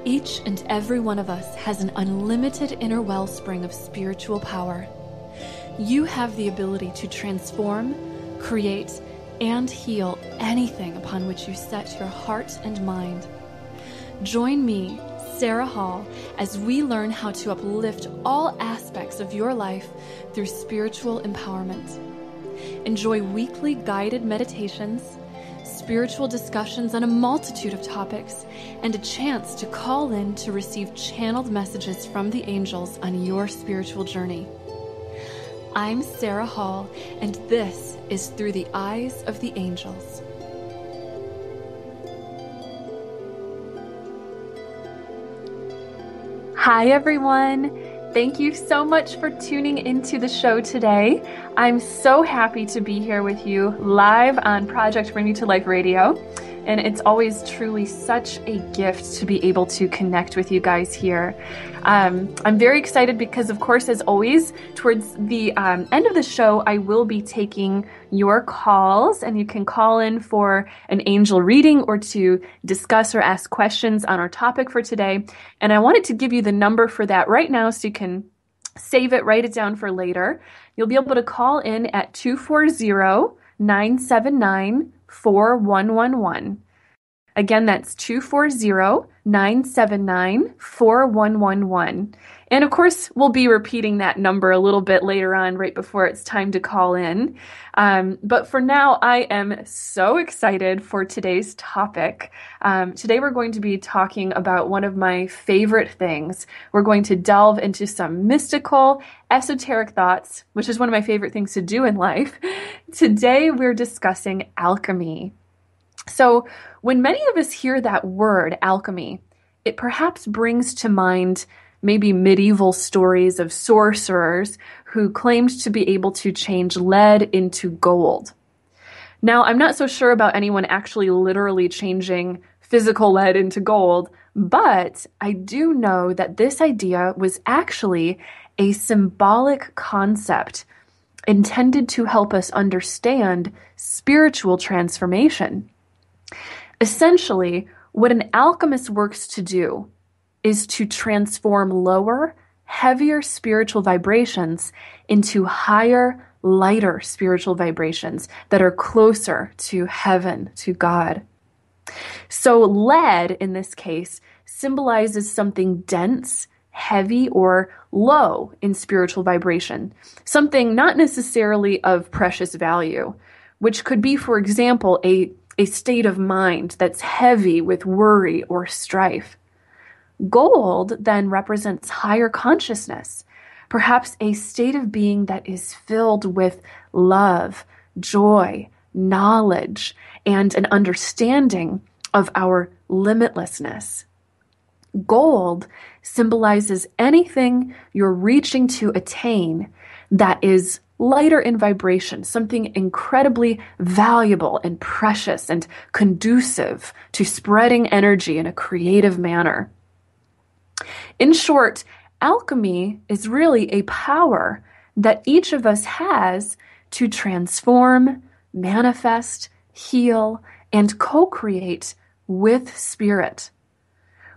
Each and every one of us has an unlimited inner wellspring of spiritual power. You have the ability to transform, create, and heal anything upon which you set your heart and mind. Join me, Sarah Hall, as we learn how to uplift all aspects of your life through spiritual empowerment. Enjoy weekly guided meditations, spiritual discussions on a multitude of topics, and a chance to call in to receive channeled messages from the angels on your spiritual journey. I'm Sarah Hall, and this is Through the Eyes of the Angels. Hi, everyone. Thank you so much for tuning into the show today. I'm so happy to be here with you live on Project Bring Me to Life Radio. And it's always truly such a gift to be able to connect with you guys here. I'm very excited because, of course, as always, towards the end of the show, I will be taking your calls, and you can call in for an angel reading or to discuss or ask questions on our topic for today. And I wanted to give you the number for that right now so you can save it, write it down for later. You'll be able to call in at 240-979-4111. Again, that's 240-979-4111. And of course, we'll be repeating that number a little bit later on, right before it's time to call in. But for now, I am so excited for today's topic. Today, we're going to be talking about one of my favorite things. We're going to delve into some mystical, esoteric thoughts, which is one of my favorite things to do in life. Today, we're discussing alchemy. So when many of us hear that word, alchemy, it perhaps brings to mind maybe medieval stories of sorcerers who claimed to be able to change lead into gold. Now, I'm not so sure about anyone actually literally changing physical lead into gold, but I do know that this idea was actually a symbolic concept intended to help us understand spiritual transformation. Essentially, what an alchemist works to do is to transform lower, heavier spiritual vibrations into higher, lighter spiritual vibrations that are closer to heaven, to God. So lead, in this case, symbolizes something dense, heavy, or low in spiritual vibration, something not necessarily of precious value, which could be, for example, a state of mind that's heavy with worry or strife. Gold then represents higher consciousness, perhaps a state of being that is filled with love, joy, knowledge, and an understanding of our limitlessness. Gold symbolizes anything you're reaching to attain that is lighter in vibration, something incredibly valuable and precious and conducive to spreading energy in a creative manner. In short, alchemy is really a power that each of us has to transform, manifest, heal, and co-create with spirit.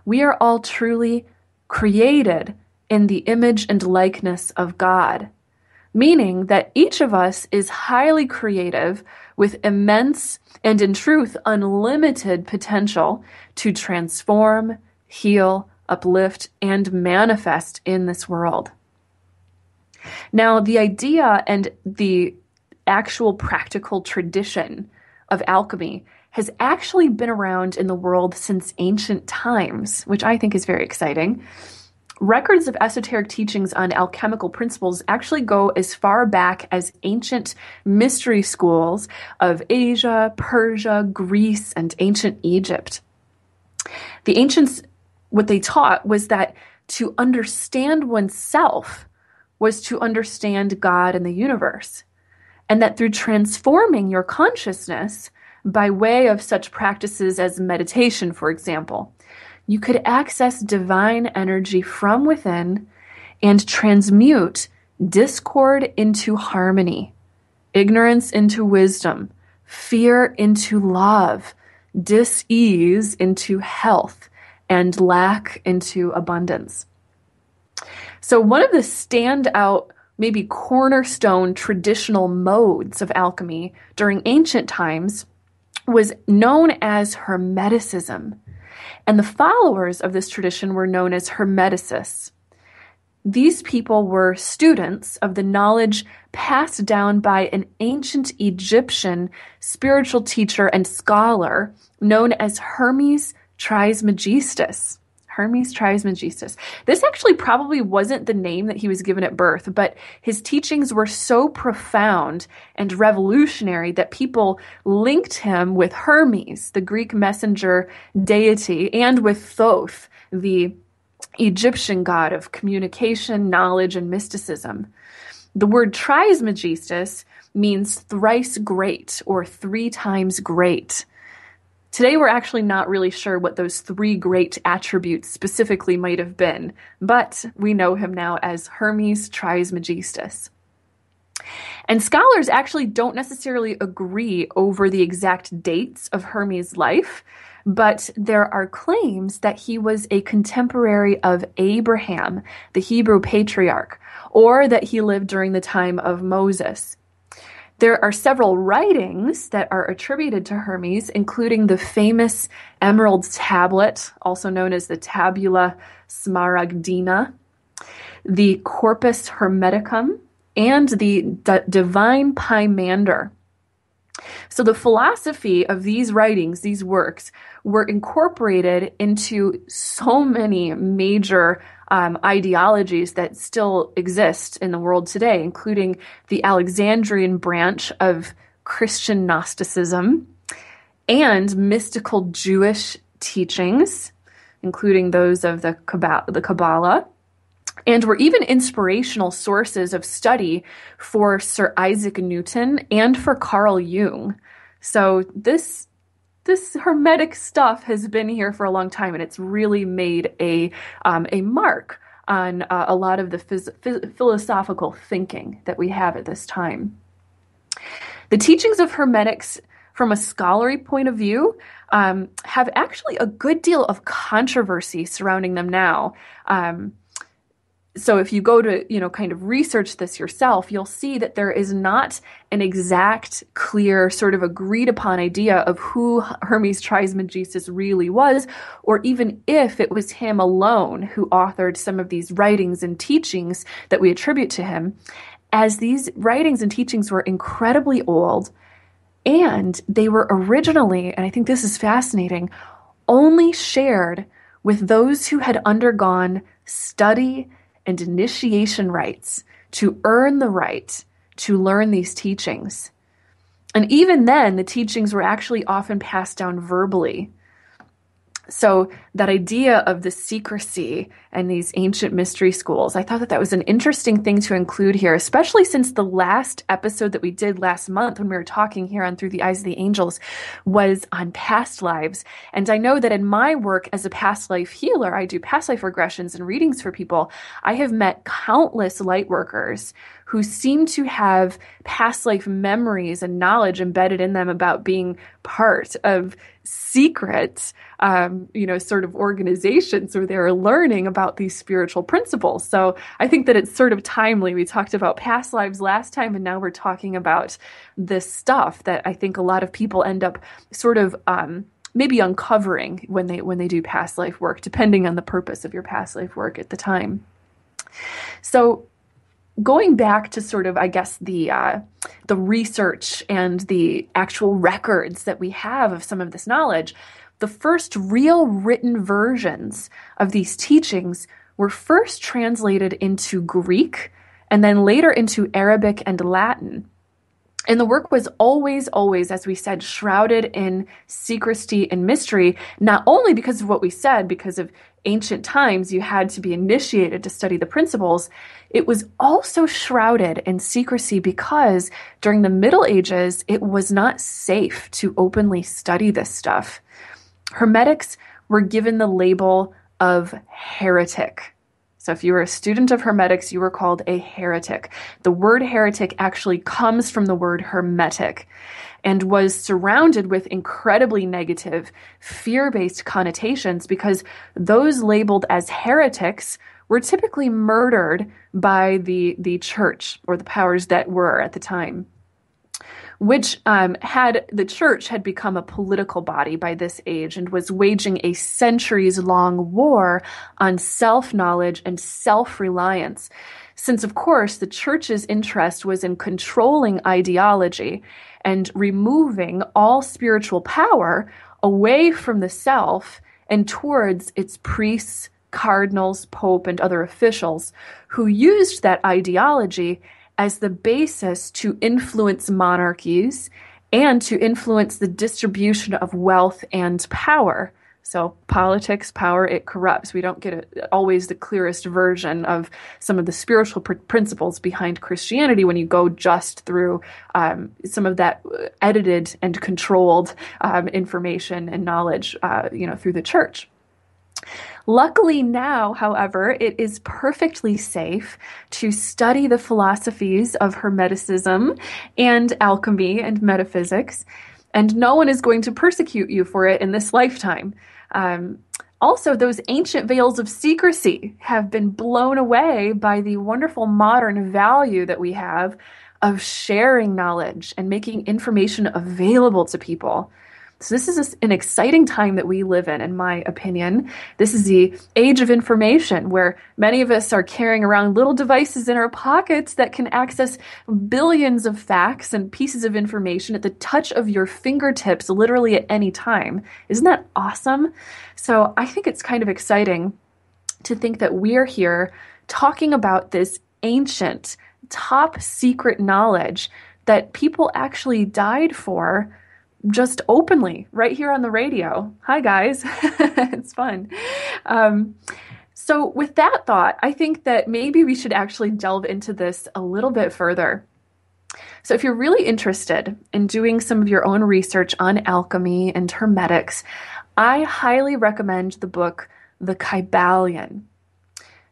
We are all truly created in the image and likeness of God, meaning that each of us is highly creative with immense and, in truth, unlimited potential to transform, heal, uplift, and manifest in this world. Now, the idea and the actual practical tradition of alchemy has actually been around in the world since ancient times, which I think is very exciting. Records of esoteric teachings on alchemical principles actually go as far back as ancient mystery schools of Asia, Persia, Greece, and ancient Egypt. The ancients, what they taught was that to understand oneself was to understand God and the universe, and that through transforming your consciousness by way of such practices as meditation, for example, you could access divine energy from within and transmute discord into harmony, ignorance into wisdom, fear into love, dis-ease into health, and lack into abundance. So one of the standout, maybe cornerstone traditional modes of alchemy during ancient times was known as Hermeticism. And the followers of this tradition were known as Hermeticists. These people were students of the knowledge passed down by an ancient Egyptian spiritual teacher and scholar known as Hermes Trismegistus. Hermes Trismegistus. This actually probably wasn't the name that he was given at birth, but his teachings were so profound and revolutionary that people linked him with Hermes, the Greek messenger deity, and with Thoth, the Egyptian god of communication, knowledge, and mysticism. The word Trismegistus means thrice great or 3 times great. Today, we're actually not really sure what those 3 great attributes specifically might have been, but we know him now as Hermes Trismegistus. And scholars actually don't necessarily agree over the exact dates of Hermes' life, but there are claims that he was a contemporary of Abraham, the Hebrew patriarch, or that he lived during the time of Moses. There are several writings that are attributed to Hermes, including the famous Emerald Tablet, also known as the Tabula Smaragdina, the Corpus Hermeticum, and the Divine Pymander. So the philosophy of these writings, these works, were incorporated into so many major ideologies that still exist in the world today, including the Alexandrian branch of Christian Gnosticism and mystical Jewish teachings, including those of the Kabbalah, and were even inspirational sources of study for Sir Isaac Newton and for Carl Jung. So this Hermetic stuff has been here for a long time, and it's really made a mark on a lot of the philosophical thinking that we have at this time. The teachings of Hermetics, from a scholarly point of view, have actually a good deal of controversy surrounding them now. So if you go to, kind of research this yourself, you'll see that there is not an exact, clear, sort of agreed upon idea of who Hermes Trismegistus really was, or even if it was him alone who authored some of these writings and teachings that we attribute to him, as these writings and teachings were incredibly old, and they were originally, and I think this is fascinating, only shared with those who had undergone study and initiation rites to earn the right to learn these teachings. And even then, the teachings were actually often passed down verbally. So that idea of the secrecy and these ancient mystery schools, I thought that was an interesting thing to include here, especially since the last episode that we did last month when we were talking here on Through the Eyes of the Angels was on past lives. And I know that in my work as a past life healer, I do past life regressions and readings for people. I have met countless light workers who seem to have past life memories and knowledge embedded in them about being part of secret, sort of organizations where they're learning about these spiritual principles. So I think that it's sort of timely. We talked about past lives last time, and now we're talking about this stuff that I think a lot of people end up sort of maybe uncovering when they do past life work, depending on the purpose of your past life work at the time. So going back to sort of, I guess, the research and the actual records that we have of some of this knowledge, the first real written versions of these teachings were first translated into Greek and then later into Arabic and Latin. And the work was always, as we said, shrouded in secrecy and mystery, not only because of what we said, because of ancient times, you had to be initiated to study the principles. It was also shrouded in secrecy because during the Middle Ages, it was not safe to openly study this stuff. Hermetics were given the label of heretic. So if you were a student of Hermetics, you were called a heretic. The word heretic actually comes from the word hermetic and was surrounded with incredibly negative, fear-based connotations because those labeled as heretics were typically murdered by the church or the powers that were at the time, which had the church had become a political body by this age and was waging a centuries-long war on self-knowledge and self-reliance. Since, of course, the church's interest was in controlling ideology and removing all spiritual power away from the self and towards its priests, cardinals, pope, and other officials who used that ideology as the basis to influence monarchies and to influence the distribution of wealth and power. So politics, power, it corrupts. We don't get always the clearest version of some of the spiritual principles behind Christianity when you go just through some of that edited and controlled information and knowledge, through the church. Luckily now, however, it is perfectly safe to study the philosophies of Hermeticism and alchemy and metaphysics, and no one is going to persecute you for it in this lifetime. Also, those ancient veils of secrecy have been blown away by the wonderful modern value that we have of sharing knowledge and making information available to people. So this is an exciting time that we live in my opinion. This is the age of information where many of us are carrying around little devices in our pockets that can access billions of facts and pieces of information at the touch of your fingertips, literally at any time. Isn't that awesome? So I think it's kind of exciting to think that we're here talking about this ancient, top secret knowledge that people actually died for just openly right here on the radio. Hi, guys. It's fun. So with that thought, I think that maybe we should actually delve into this a little bit further. So if you're really interested in doing some of your own research on alchemy and hermetics, I highly recommend the book, The Kybalion.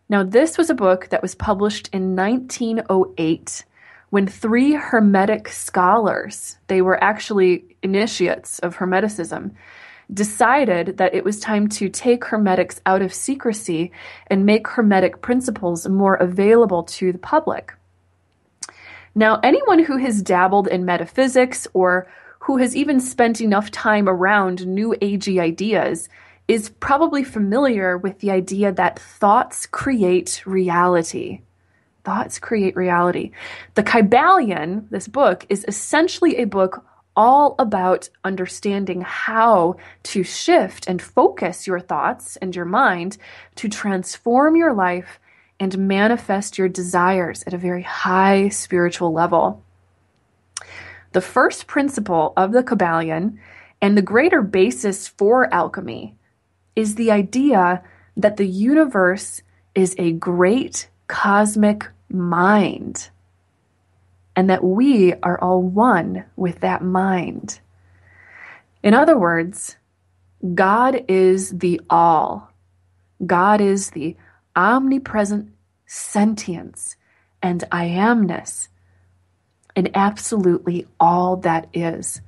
Now, this was a book that was published in 1908 when 3 Hermetic scholars, they were actually initiates of Hermeticism, decided that it was time to take Hermetics out of secrecy and make Hermetic principles more available to the public. Now, anyone who has dabbled in metaphysics or who has even spent enough time around New Agey ideas is probably familiar with the idea that thoughts create reality. Thoughts create reality. The Kybalion, this book, is essentially a book all about understanding how to shift and focus your thoughts and your mind to transform your life and manifest your desires at a very high spiritual level. The first principle of the Kybalion and the greater basis for alchemy is the idea that the universe is a great cosmic mind, and that we are all one with that mind. In other words, God is the all. God is the omnipresent sentience and I amness, and absolutely all that is.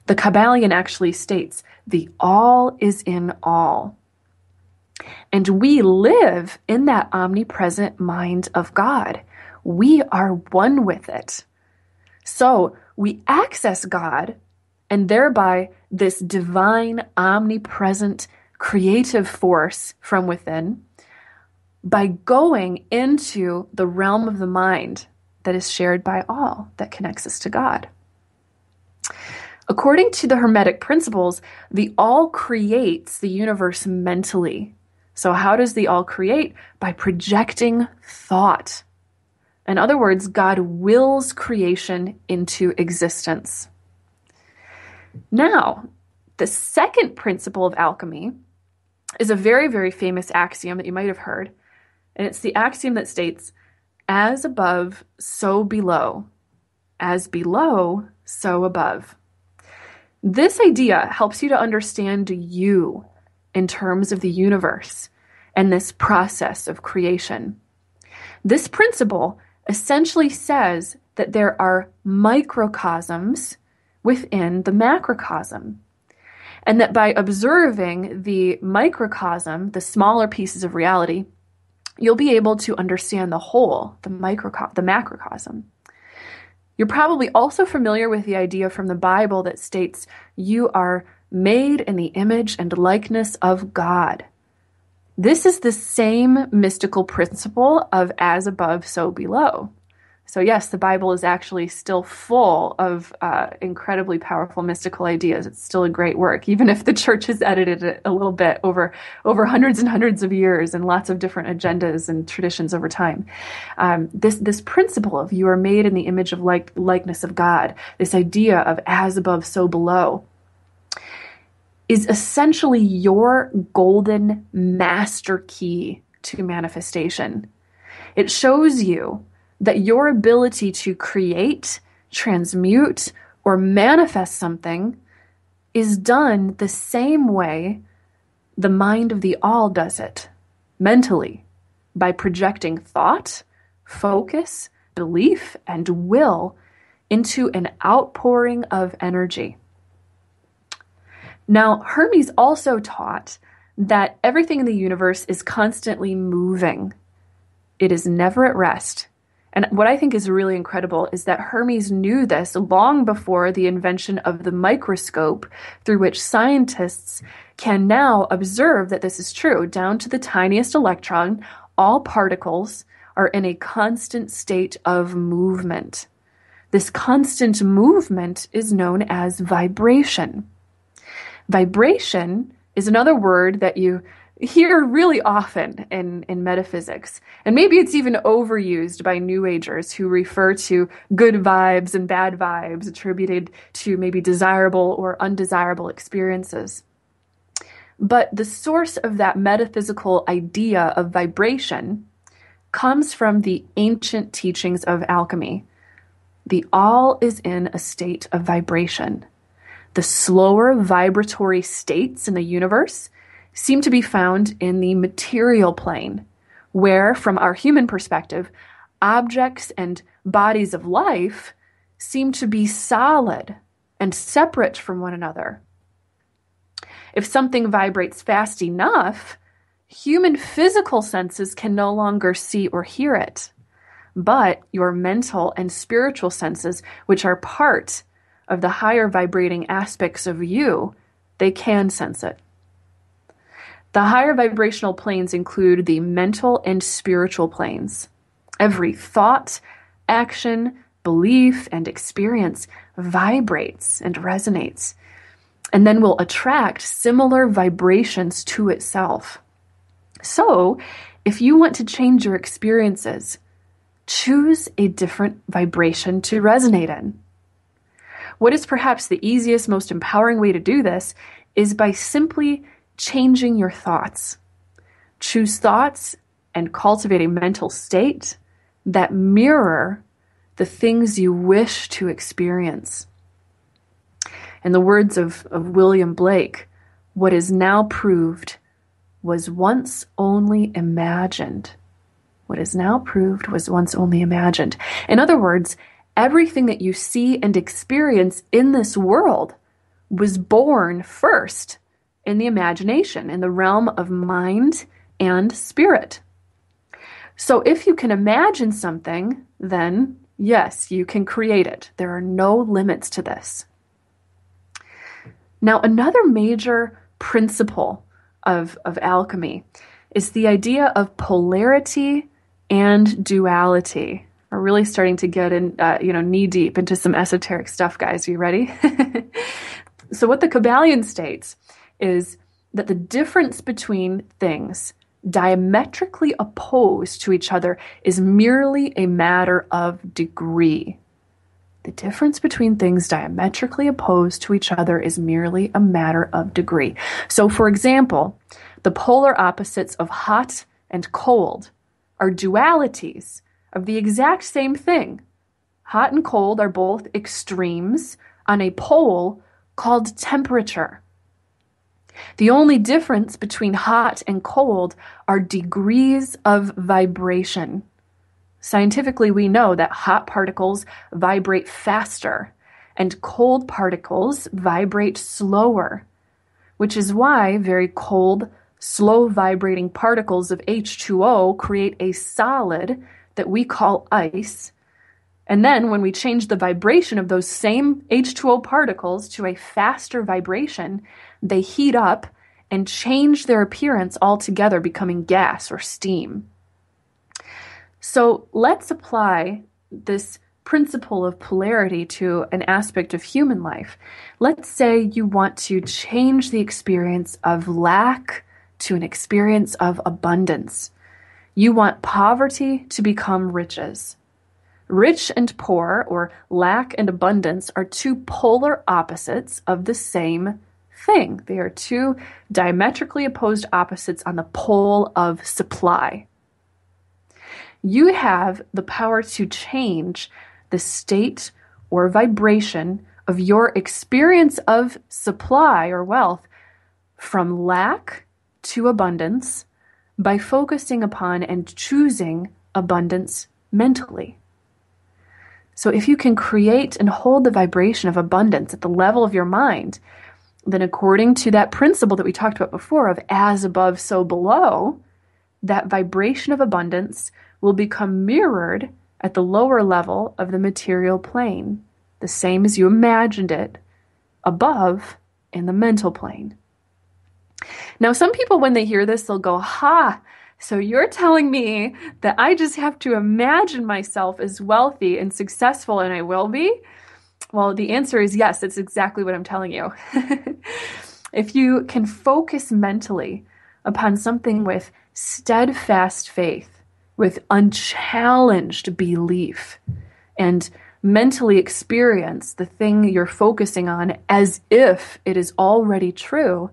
The Kybalion actually states, the all is in all. And we live in that omnipresent mind of God. We are one with it. So we access God and thereby this divine, omnipresent, creative force from within by going into the realm of the mind that is shared by all, that connects us to God. According to the Hermetic principles, the all creates the universe mentally. So how does the all create? By projecting thought. In other words, God wills creation into existence. Now, the second principle of alchemy is a very, very famous axiom that you might have heard. And it's the axiom that states, as above, so below. As below, so above. This idea helps you to understand you in terms of the universe and this process of creation. This principle essentially says that there are microcosms within the macrocosm, and that by observing the microcosm, the smaller pieces of reality, you'll be able to understand the whole, the macrocosm. You're probably also familiar with the idea from the Bible that states you are made in the image and likeness of God. This is the same mystical principle of as above, so below. So yes, the Bible is actually still full of incredibly powerful mystical ideas. It's still a great work, even if the church has edited it a little bit over hundreds and hundreds of years and lots of different agendas and traditions over time. This principle of you are made in the image of likeness of God, this idea of as above, so below, is essentially your golden master key to manifestation. It shows you that your ability to create, transmute, or manifest something is done the same way the mind of the all does it, mentally, by projecting thought, focus, belief, and will into an outpouring of energy. Now, Hermes also taught that everything in the universe is constantly moving. It is never at rest. And what I think is really incredible is that Hermes knew this long before the invention of the microscope, through which scientists can now observe that this is true. Down to the tiniest electron, all particles are in a constant state of movement. This constant movement is known as vibration. Vibration is another word that you hear really often in metaphysics. And maybe it's even overused by New Agers who refer to good vibes and bad vibes attributed to maybe desirable or undesirable experiences. But the source of that metaphysical idea of vibration comes from the ancient teachings of alchemy. The all is in a state of vibration. The slower vibratory states in the universe seem to be found in the material plane, where, from our human perspective, objects and bodies of life seem to be solid and separate from one another. If something vibrates fast enough, human physical senses can no longer see or hear it. But your mental and spiritual senses, which are part of the higher vibrating aspects of you, they can sense it. The higher vibrational planes include the mental and spiritual planes. Every thought, action, belief, and experience vibrates and resonates, and then will attract similar vibrations to itself. So, if you want to change your experiences, choose a different vibration to resonate in. What is perhaps the easiest, most empowering way to do this is by simply changing your thoughts. Choose thoughts and cultivate a mental state that mirror the things you wish to experience. In the words of William Blake, what is now proved was once only imagined. What is now proved was once only imagined. In other words, everything that you see and experience in this world was born first in the imagination, in the realm of mind and spirit. So if you can imagine something, then yes, you can create it. There are no limits to this. Now, another major principle of alchemy is the idea of polarity and duality. We're really starting to get in, knee deep into some esoteric stuff, guys. Are you ready? So what the Kabbalion states is that the difference between things diametrically opposed to each other is merely a matter of degree. The difference between things diametrically opposed to each other is merely a matter of degree. So, for example, the polar opposites of hot and cold are dualities of the exact same thing. Hot and cold are both extremes on a pole called temperature. The only difference between hot and cold are degrees of vibration. Scientifically, we know that hot particles vibrate faster and cold particles vibrate slower, which is why very cold, slow vibrating particles of H2O create a solid that we call ice. And then when we change the vibration of those same H2O particles to a faster vibration, they heat up and change their appearance altogether, becoming gas or steam. So let's apply this principle of polarity to an aspect of human life. Let's say you want to change the experience of lack to an experience of abundance. You want poverty to become riches. Rich and poor, or lack and abundance, are two polar opposites of the same thing. They are two diametrically opposed opposites on the pole of supply. You have the power to change the state or vibration of your experience of supply or wealth from lack to abundance by focusing upon and choosing abundance mentally. So if you can create and hold the vibration of abundance at the level of your mind, then according to that principle that we talked about before of as above, so below, that vibration of abundance will become mirrored at the lower level of the material plane, the same as you imagined it, above in the mental plane. Now, some people, when they hear this, they'll go, ha, so you're telling me that I just have to imagine myself as wealthy and successful, and I will be? Well, the answer is yes, that's exactly what I'm telling you. If you can focus mentally upon something with steadfast faith, with unchallenged belief, and mentally experience the thing you're focusing on as if it is already true,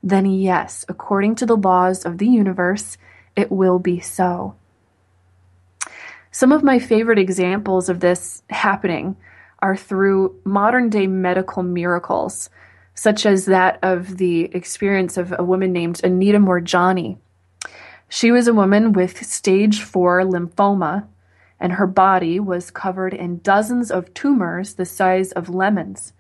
then yes, according to the laws of the universe, it will be so. Some of my favorite examples of this happening are through modern day medical miracles, such as that of the experience of a woman named Anita Morjani. She was a woman with stage 4 lymphoma, and her body was covered in dozens of tumors the size of lemons.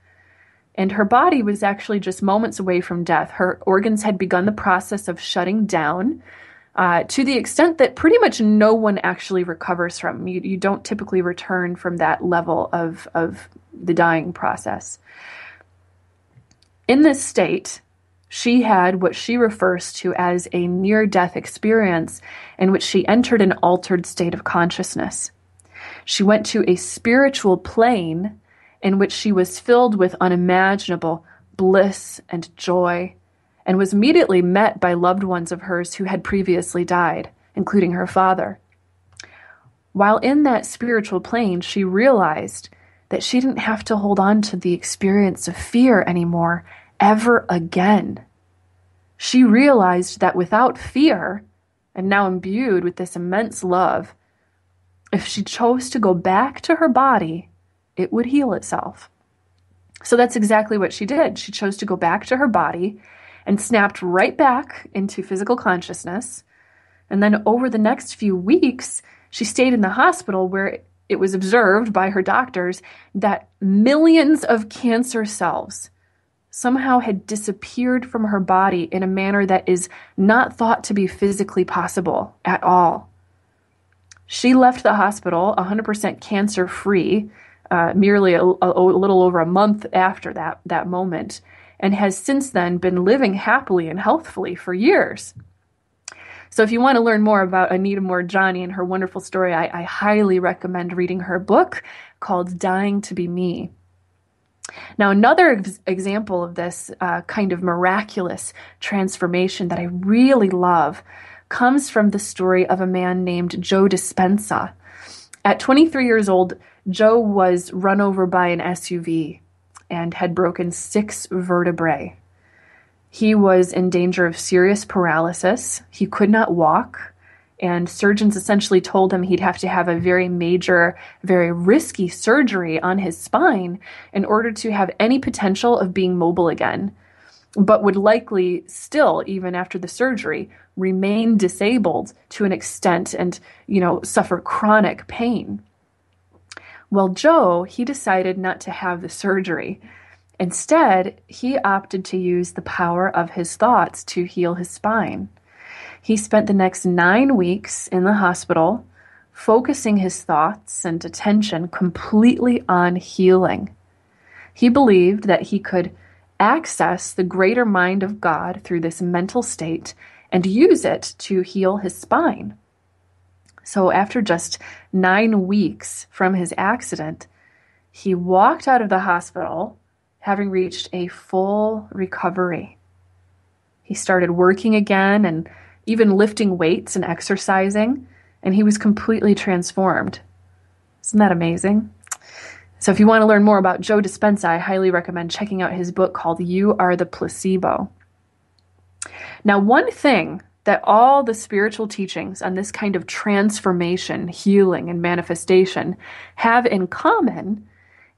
And her body was actually just moments away from death. Her organs had begun the process of shutting down to the extent that pretty much no one actually recovers from. You don't typically return from that level of the dying process. In this state, she had what she refers to as a near-death experience in which she entered an altered state of consciousness. She went to a spiritual plane in which she was filled with unimaginable bliss and joy, and was immediately met by loved ones of hers who had previously died, including her father. While in that spiritual plane, she realized that she didn't have to hold on to the experience of fear anymore, ever again. She realized that without fear, and now imbued with this immense love, if she chose to go back to her body, it would heal itself. So that's exactly what she did. She chose to go back to her body and snapped right back into physical consciousness. And then over the next few weeks, she stayed in the hospital where it was observed by her doctors that millions of cancer cells somehow had disappeared from her body in a manner that is not thought to be physically possible at all. She left the hospital 100% cancer-free, merely a little over a month after that moment, and has since then been living happily and healthfully for years. So if you want to learn more about Anita Morjani and her wonderful story, I highly recommend reading her book called Dying to Be Me. Now, another example of this kind of miraculous transformation that I really love comes from the story of a man named Joe Dispenza. At 23 years old, Joe was run over by an SUV and had broken 6 vertebrae. He was in danger of serious paralysis. He could not walk, and surgeons essentially told him he'd have to have a very major, very risky surgery on his spine in order to have any potential of being mobile again. but would likely still, even after the surgery, remain disabled to an extent and, suffer chronic pain. Well, Joe, he decided not to have the surgery. Instead, he opted to use the power of his thoughts to heal his spine. He spent the next 9 weeks in the hospital, focusing his thoughts and attention completely on healing. He believed that he could access the greater mind of God through this mental state and use it to heal his spine. So after just 9 weeks from his accident, he walked out of the hospital having reached a full recovery. He started working again and even lifting weights and exercising, and he was completely transformed. Isn't that amazing? So if you want to learn more about Joe Dispenza, I highly recommend checking out his book called You Are the Placebo. Now, one thing that all the spiritual teachings on this kind of transformation, healing, and manifestation have in common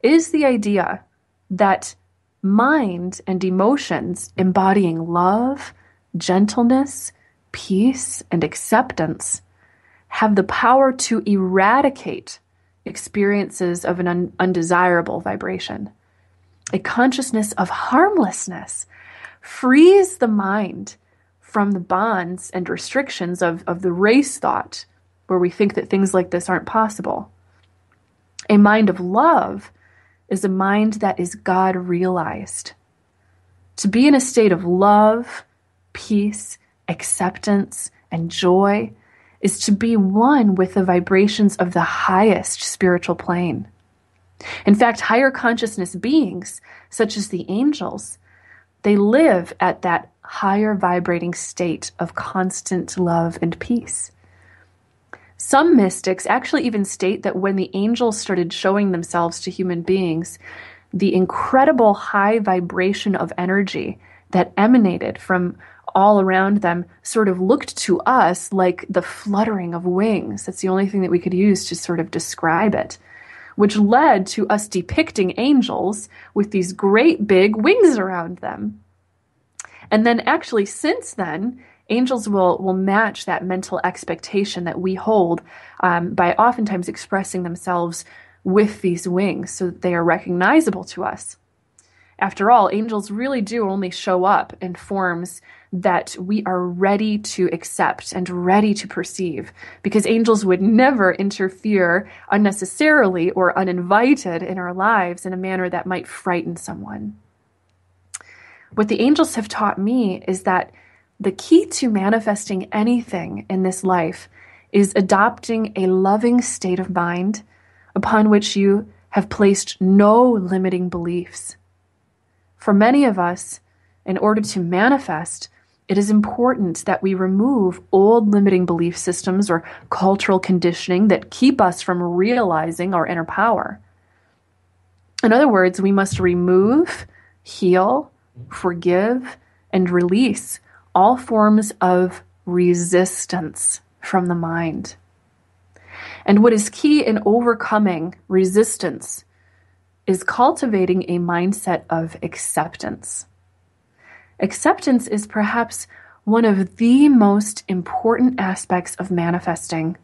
is the idea that mind and emotions embodying love, gentleness, peace, and acceptance have the power to eradicate experiences of an undesirable vibration. A consciousness of harmlessness frees the mind from the bonds and restrictions of the race thought, where we think that things like this aren't possible. A mind of love is a mind that is God realized. To be in a state of love, peace, acceptance, and joy is to be one with the vibrations of the highest spiritual plane. In fact, higher consciousness beings, such as the angels, they live at that higher vibrating state of constant love and peace. Some mystics actually even state that when the angels started showing themselves to human beings, the incredible high vibration of energy that emanated from all around them sort of looked to us like the fluttering of wings. That's the only thing that we could use to sort of describe it, which led to us depicting angels with these great big wings around them. And then actually since then, angels will match that mental expectation that we hold by oftentimes expressing themselves with these wings so that they are recognizable to us. After all, angels really do only show up in forms that we are ready to accept and ready to perceive, because angels would never interfere unnecessarily or uninvited in our lives in a manner that might frighten someone. What the angels have taught me is that the key to manifesting anything in this life is adopting a loving state of mind upon which you have placed no limiting beliefs. For many of us, in order to manifest, it is important that we remove old limiting belief systems or cultural conditioning that keep us from realizing our inner power. In other words, we must remove, heal, forgive, and release all forms of resistance from the mind. And what is key in overcoming resistance is cultivating a mindset of acceptance. Acceptance is perhaps one of the most important aspects of manifesting,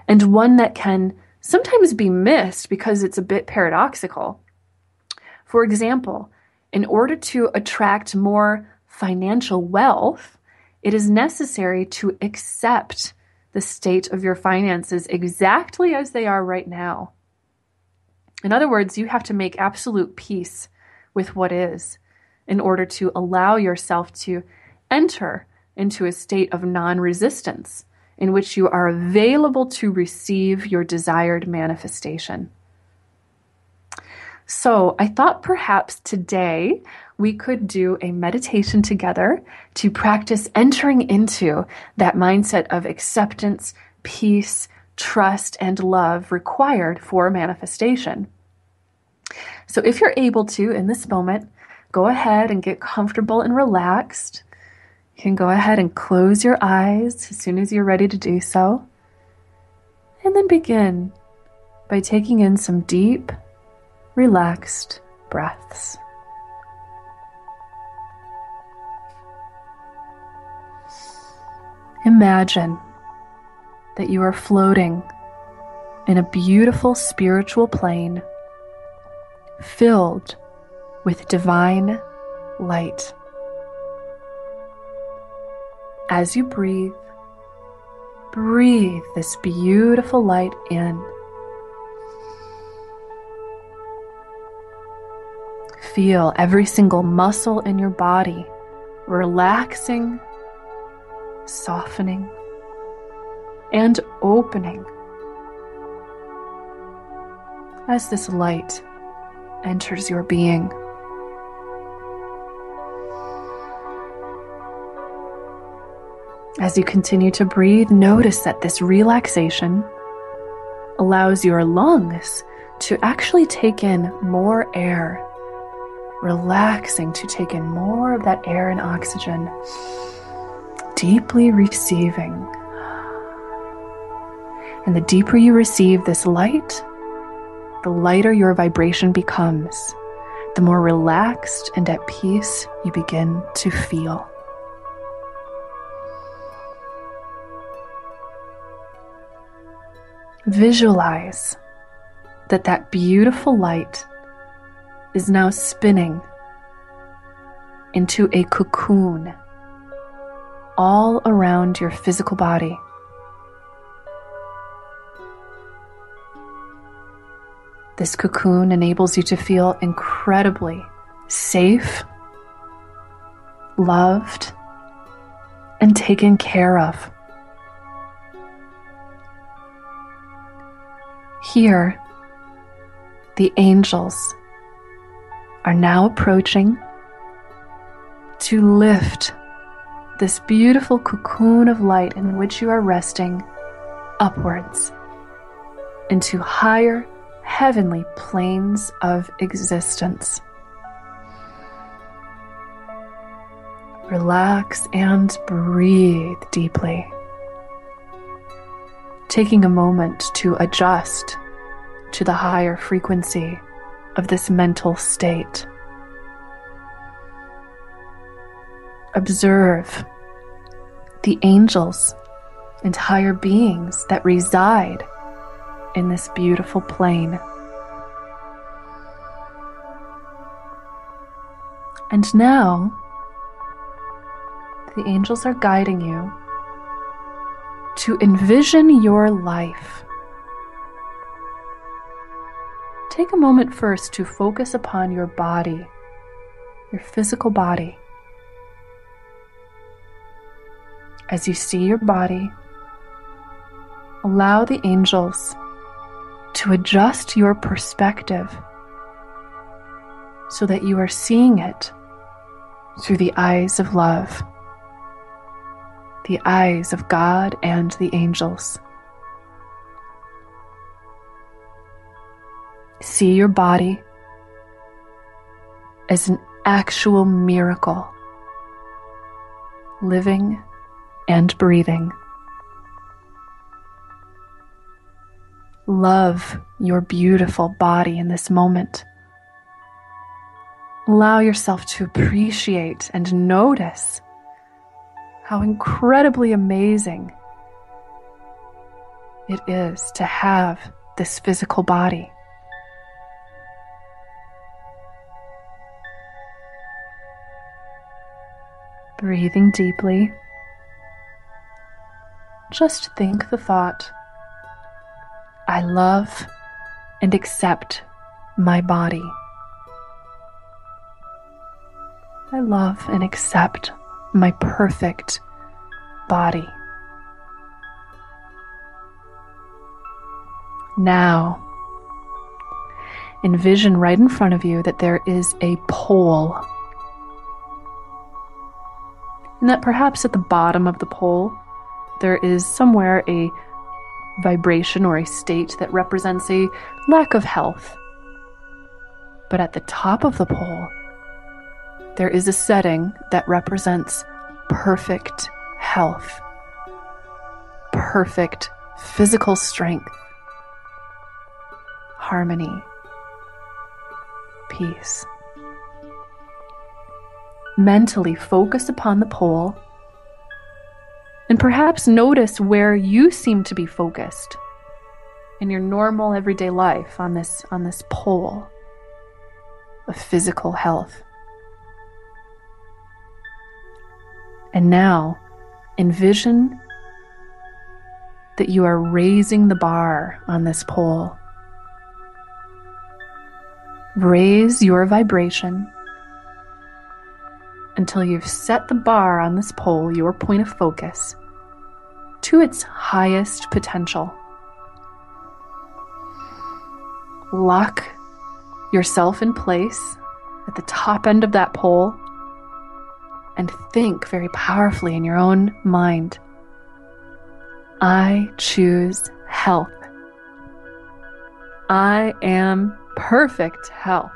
and one that can sometimes be missed because it's a bit paradoxical. For example, in order to attract more financial wealth, it is necessary to accept the state of your finances exactly as they are right now. In other words, you have to make absolute peace with what is in order to allow yourself to enter into a state of non-resistance in which you are available to receive your desired manifestation. So I thought perhaps today we could do a meditation together to practice entering into that mindset of acceptance, peace, trust, and love required for manifestation. So if you're able to, in this moment, go ahead and get comfortable and relaxed. You can go ahead and close your eyes as soon as you're ready to do so. And then begin by taking in some deep, relaxed breaths. Imagine that you are floating in a beautiful spiritual plane filled with divine light. As you breathe, breathe this beautiful light in. Feel every single muscle in your body relaxing, softening, and opening as this light enters your being. As you continue to breathe, notice that this relaxation allows your lungs to actually take in more air, relaxing to take in more of that air and oxygen, deeply receiving. And the deeper you receive this light, the lighter your vibration becomes, the more relaxed and at peace you begin to feel. Visualize that beautiful light is now spinning into a cocoon all around your physical body. This cocoon enables you to feel incredibly safe, loved, and taken care of. Here, the angels are now approaching to lift this beautiful cocoon of light in which you are resting upwards into higher heavenly planes of existence. Relax and breathe deeply, taking a moment to adjust to the higher frequency of this mental state. Observe the angels and higher beings that reside in this beautiful plane. And now, the angels are guiding you to envision your life. Take a moment first to focus upon your body, your physical body. As you see your body, allow the angels to adjust your perspective so that you are seeing it through the eyes of love, the eyes of God and the angels. See your body as an actual miracle, living and breathing. Love your beautiful body in this moment. Allow yourself to appreciate and notice how incredibly amazing it is to have this physical body. Breathing deeply, just think the thought, I love and accept my body. I love and accept my perfect body. Now, envision right in front of you that there is a pole, and that perhaps at the bottom of the pole there is somewhere a vibration or a state that represents a lack of health. But at the top of the pole, there is a setting that represents perfect health, perfect physical strength, harmony, peace. Mentally focus upon the pole And perhaps notice where you seem to be focused in your normal everyday life on this pole of physical health. And now envision that you are raising the bar on this pole. Raise your vibration until you've set the bar on this pole, your point of focus, to its highest potential. Lock yourself in place at the top end of that pole and think very powerfully in your own mind. I choose health. I am perfect health.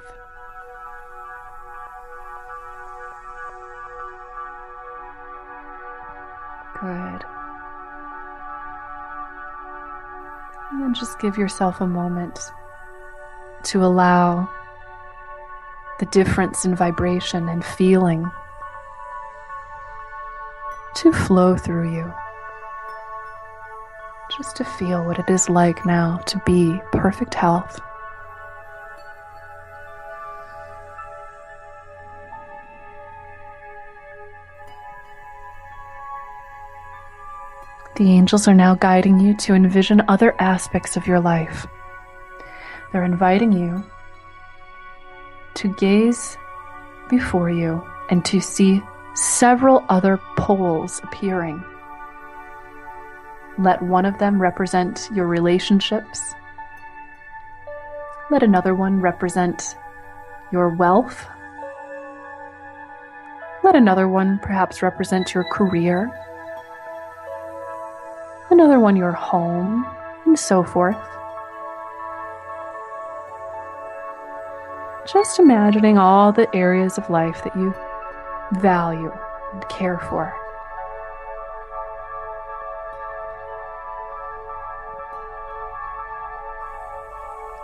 Good. And then just give yourself a moment to allow the difference in vibration and feeling to flow through you. Just to feel what it is like now to be perfect health. The angels are now guiding you to envision other aspects of your life. They're inviting you to gaze before you and to see several other poles appearing. Let one of them represent your relationships. Let another one represent your wealth. Let another one perhaps represent your career. Another one your home, and so forth. Just imagining all the areas of life that you value and care for.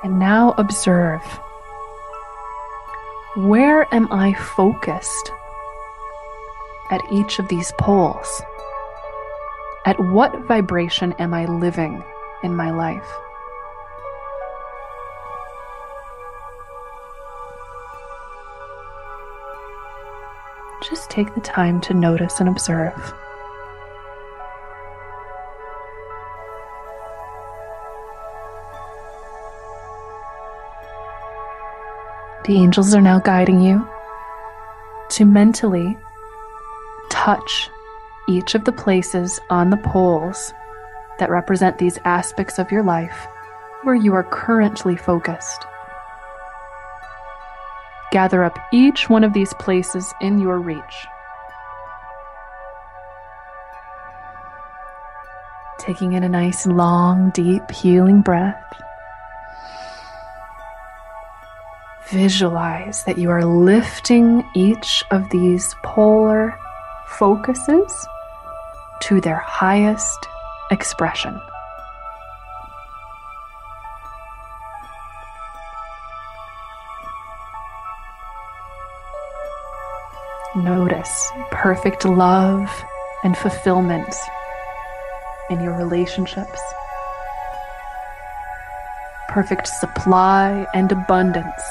And now observe, where am I focused at each of these poles? At what vibration am I living in my life? Just take the time to notice and observe. The angels are now guiding you to mentally touch each of the places on the poles that represent these aspects of your life where you are currently focused. Gather up each one of these places in your reach. Taking in a nice, long, deep, healing breath. Visualize that you are lifting each of these polar focuses to their highest expression. Notice perfect love and fulfillment in your relationships. Perfect supply and abundance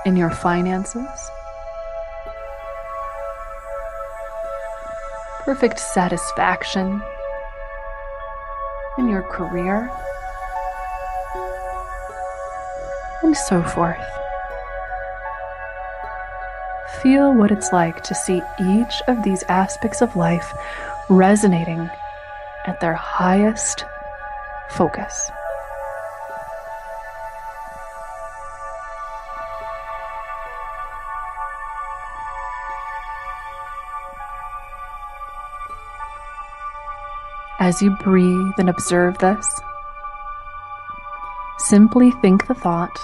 in your finances. Perfect satisfaction in your career, and so forth. Feel what it's like to see each of these aspects of life resonating at their highest focus. As you breathe and observe this, simply think the thought,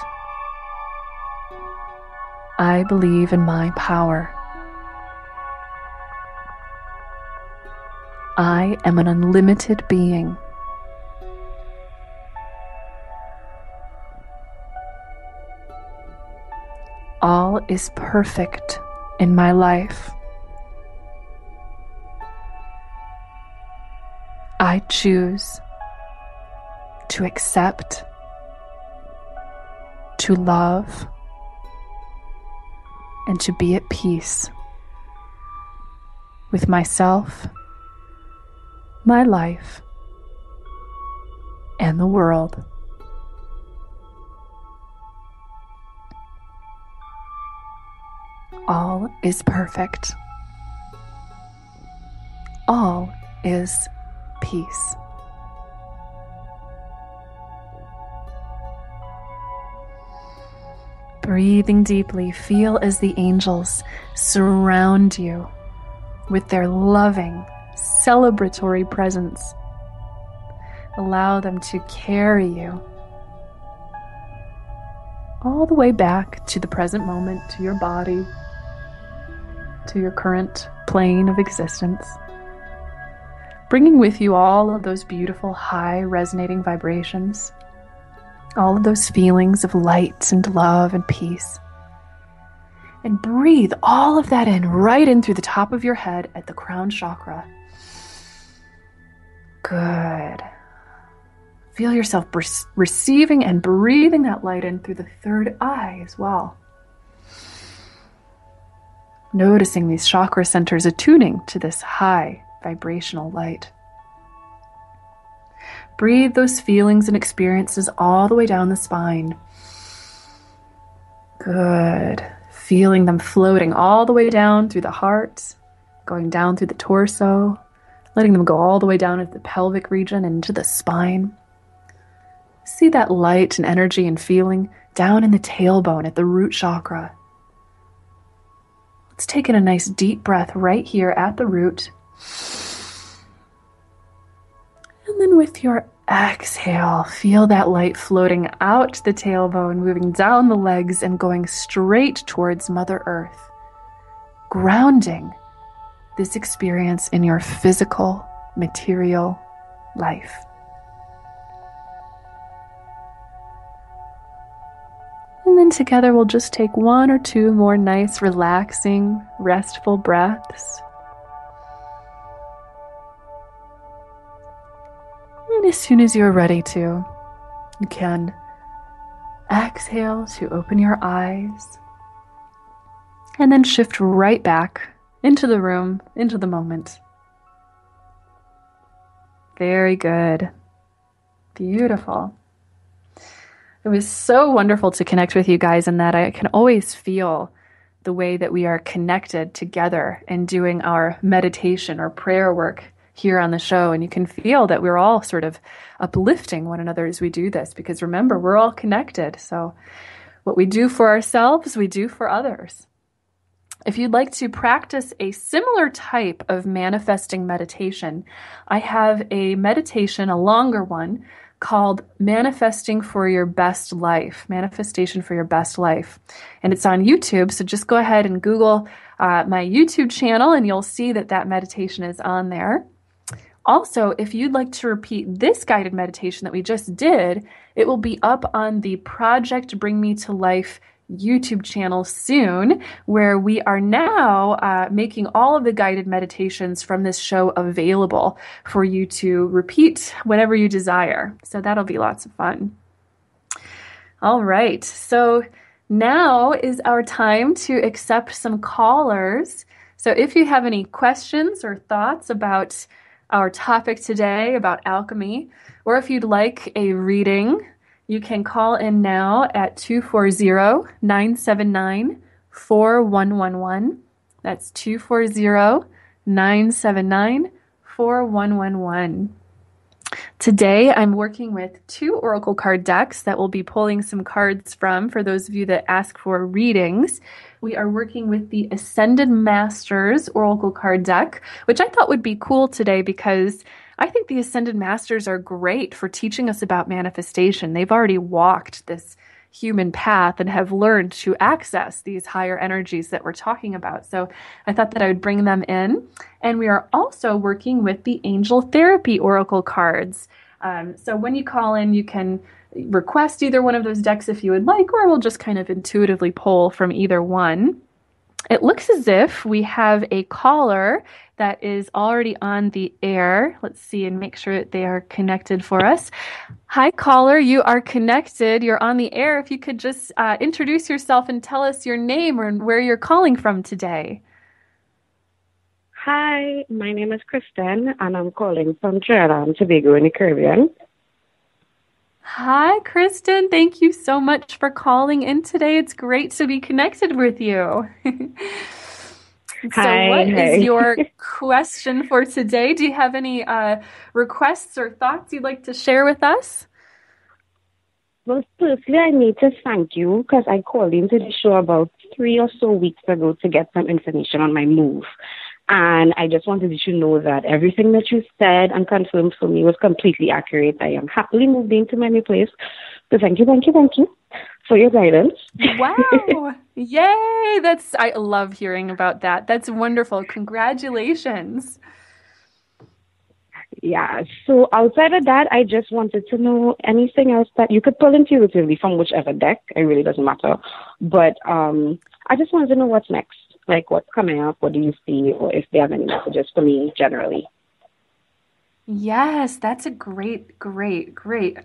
I believe in my power. I am an unlimited being. All is perfect in my life. I choose to accept, to love, and to be at peace with myself, my life, and the world. All is perfect. All is peace. Breathing deeply, feel as the angels surround you with their loving, celebratory presence. Allow them to carry you all the way back to the present moment, to your body, to your current plane of existence, bringing with you all of those beautiful, high, resonating vibrations, all of those feelings of light and love and peace. And breathe all of that in, right in through the top of your head at the crown chakra. Good. Feel yourself receiving and breathing that light in through the third eye as well. Noticing these chakra centers attuning to this high vibrational light. Breathe those feelings and experiences all the way down the spine. Good. Feeling them floating all the way down through the heart, going down through the torso, letting them go all the way down into the pelvic region and into the spine. See that light and energy and feeling down in the tailbone at the root chakra. Let's take in a nice deep breath right here at the root. And then with your exhale, feel that light floating out the tailbone, moving down the legs and going straight towards Mother Earth, grounding this experience in your physical, material life. And then together we'll just take one or two more nice, relaxing, restful breaths. And as soon as you're ready to, you can exhale to open your eyes and then shift right back into the room, into the moment. Very good. Beautiful. It was so wonderful to connect with you guys, and that I can always feel the way that we are connected together in doing our meditation or prayer work here on the show. And you can feel that we're all sort of uplifting one another as we do this, because remember, we're all connected. So what we do for ourselves, we do for others. If you'd like to practice a similar type of manifesting meditation, I have a meditation, a longer one, called Manifesting for Your Best Life, Manifestation for Your Best Life. And it's on YouTube, so just go ahead and Google my YouTube channel and you'll see that that meditation is on there. Also, if you'd like to repeat this guided meditation that we just did, it will be up on the Project Bring Me to Life YouTube channel soon, where we are now making all of the guided meditations from this show available for you to repeat whenever you desire. So that'll be lots of fun. All right, so now is our time to accept some callers. So if you have any questions or thoughts about our topic today, about alchemy, or if you'd like a reading, you can call in now at 240-979-4111. That's 240-979-4111. Today, I'm working with 2 oracle card decks that we'll be pulling some cards from for those of you that ask for readings. We are working with the Ascended Masters oracle card deck, which I thought would be cool today because I think the Ascended Masters are great for teaching us about manifestation. They've already walked this human path and have learned to access these higher energies that we're talking about. So I thought that I would bring them in. And we are also working with the Angel Therapy oracle cards. So when you call in, you can request either one of those decks if you would like, or we'll just kind of intuitively pull from either one. It looks as if we have a caller that is already on the air. Let's see and make sure that they are connected for us. Hi, caller. You are connected. You're on the air. If you could just introduce yourself and tell us your name or where you're calling from today. Hi, my name is Kristen, and I'm calling from Trinidad and Tobago in the Caribbean. Hi, Kristen. Thank you so much for calling in today. It's great to be connected with you. So, Hi, what is hi. your question for today? Do you have any requests or thoughts you'd like to share with us? Well, firstly, I need to thank you because I called into the show about 3 or so weeks ago to get some information on my move. And I just wanted you to know that everything that you said and confirmed for me was completely accurate. I am happily moved into my new place. So thank you for your guidance. Wow. Yay. I love hearing about that. That's wonderful. Congratulations. Yeah. So outside of that, I just wanted to know anything else that you could pull intuitively from whichever deck. It really doesn't matter. But I just wanted to know what's next. Like what's coming up, what do you see, or if they have any messages for me generally. Yes, that's a great question.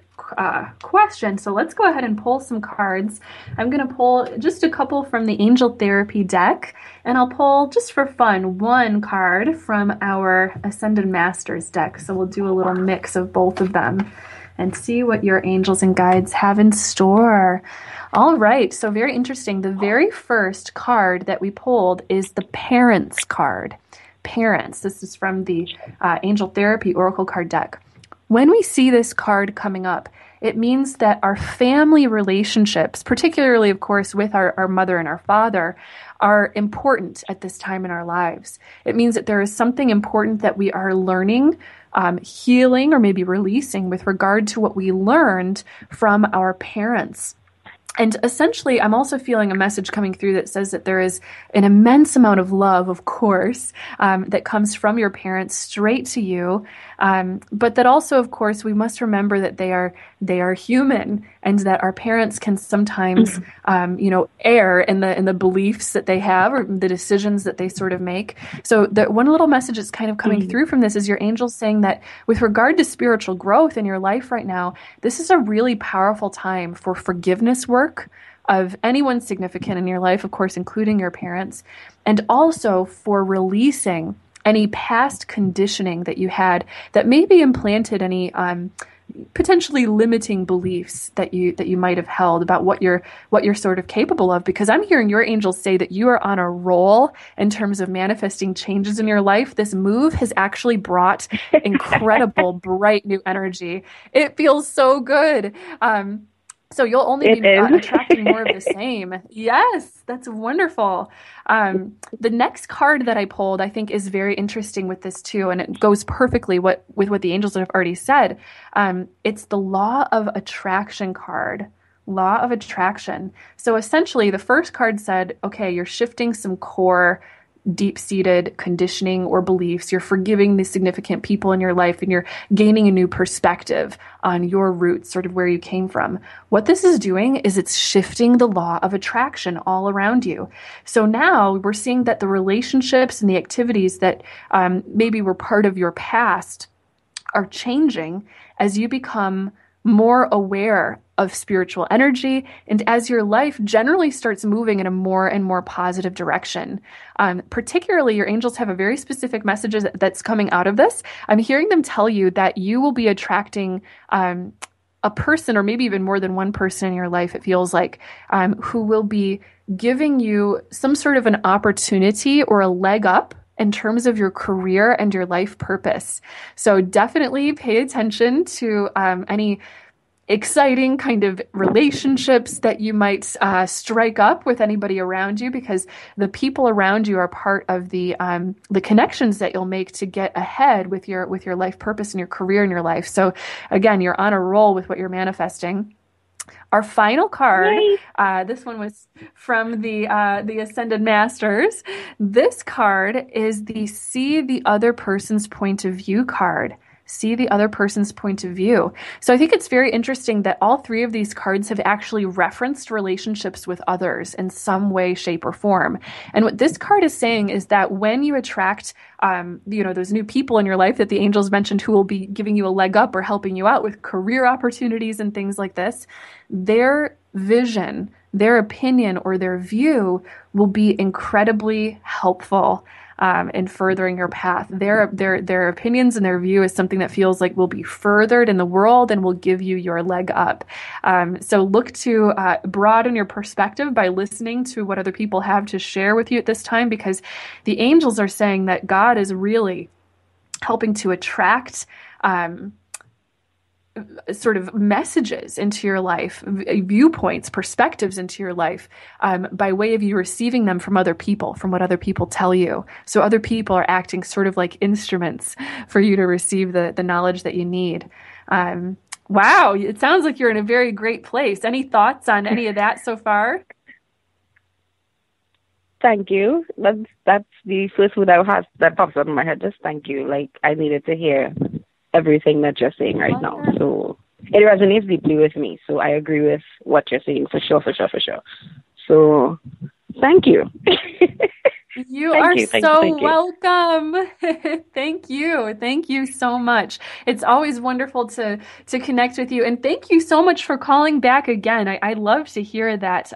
So let's go ahead and pull some cards. I'm going to pull just a couple from the Angel Therapy deck, and I'll pull just for fun one card from our Ascended Masters deck. So we'll do a little mix of both of them and see what your angels and guides have in store. All right, so very interesting. The very first card that we pulled is the Parents card. Parents. This is from the Angel Therapy Oracle card deck. When we see this card coming up, it means that our family relationships, particularly, of course, with our mother and our father, are important at this time in our lives. It means that there is something important that we are learning, healing, or maybe releasing with regard to what we learned from our parents. And essentially, I'm also feeling a message coming through that says that there is an immense amount of love, of course, that comes from your parents straight to you. But that also, of course, we must remember that they are human, and that our parents can sometimes, err in the beliefs that they have or the decisions that they sort of make. So the one little message that's kind of coming through from this is your angels saying that with regard to spiritual growth in your life right now, this is a really powerful time for forgiveness work of anyone significant in your life, of course, including your parents, and also for releasing any past conditioning that you had that maybe implanted any potentially limiting beliefs that you might have held about what you're sort of capable of. Because I'm hearing your angels say that you are on a roll in terms of manifesting changes in your life. This move has actually brought incredible bright new energy. It feels so good. So you'll only It be attracting more of the is. same. Yes, that's wonderful. The next card that I pulled, I think, is very interesting with this too, and it goes perfectly with what the angels have already said. It's the Law of Attraction card. Law of Attraction. So essentially, the first card said, okay, you're shifting some core deep-seated conditioning or beliefs. You're forgiving the significant people in your life, and you're gaining a new perspective on your roots, sort of where you came from. What this is doing is it's shifting the law of attraction all around you. So now we're seeing that the relationships and the activities that maybe were part of your past are changing as you become more aware of spiritual energy, and as your life generally starts moving in a more and more positive direction. Particularly, your angels have a very specific message that's coming out of this. I'm hearing them tell you that you will be attracting a person, or maybe even more than one person in your life, it feels like, who will be giving you some sort of an opportunity or a leg up in terms of your career and your life purpose. So definitely pay attention to any exciting kind of relationships that you might strike up with anybody around you, because the people around you are part of the connections that you'll make to get ahead with your life purpose and your career in your life. So again, you're on a roll with what you're manifesting. Our final card, Yay. this one was from the Ascended Masters. This card is the See the Other Person's Point of View card. see the other person's point of view. So I think it's very interesting that all three of these cards have actually referenced relationships with others in some way, shape, or form. And what this card is saying is that when you attract, those new people in your life that the angels mentioned who will be giving you a leg up or helping you out with career opportunities and things like this, their vision, their opinion, or their view will be incredibly helpful in furthering your path. Their opinions and their view is something that feels like will be furthered in the world and will give you your leg up. So look to broaden your perspective by listening to what other people have to share with you at this time, because the angels are saying that God is really helping to attract sort of messages into your life, viewpoints, perspectives into your life, by way of you receiving them from other people, from what other people tell you. So other people are acting sort of like instruments for you to receive the knowledge that you need. Wow, it sounds like you're in a very great place. Any thoughts on any of that so far? Thank you. That's the first word that pops up in my head. Just thank you. Like, I needed to hear everything that you're saying right now. So it resonates deeply with me. So I agree with what you're saying for sure. So thank you. You are so welcome. Thank you. Thank you so much. It's always wonderful to connect with you. And thank you so much for calling back again. I love to hear that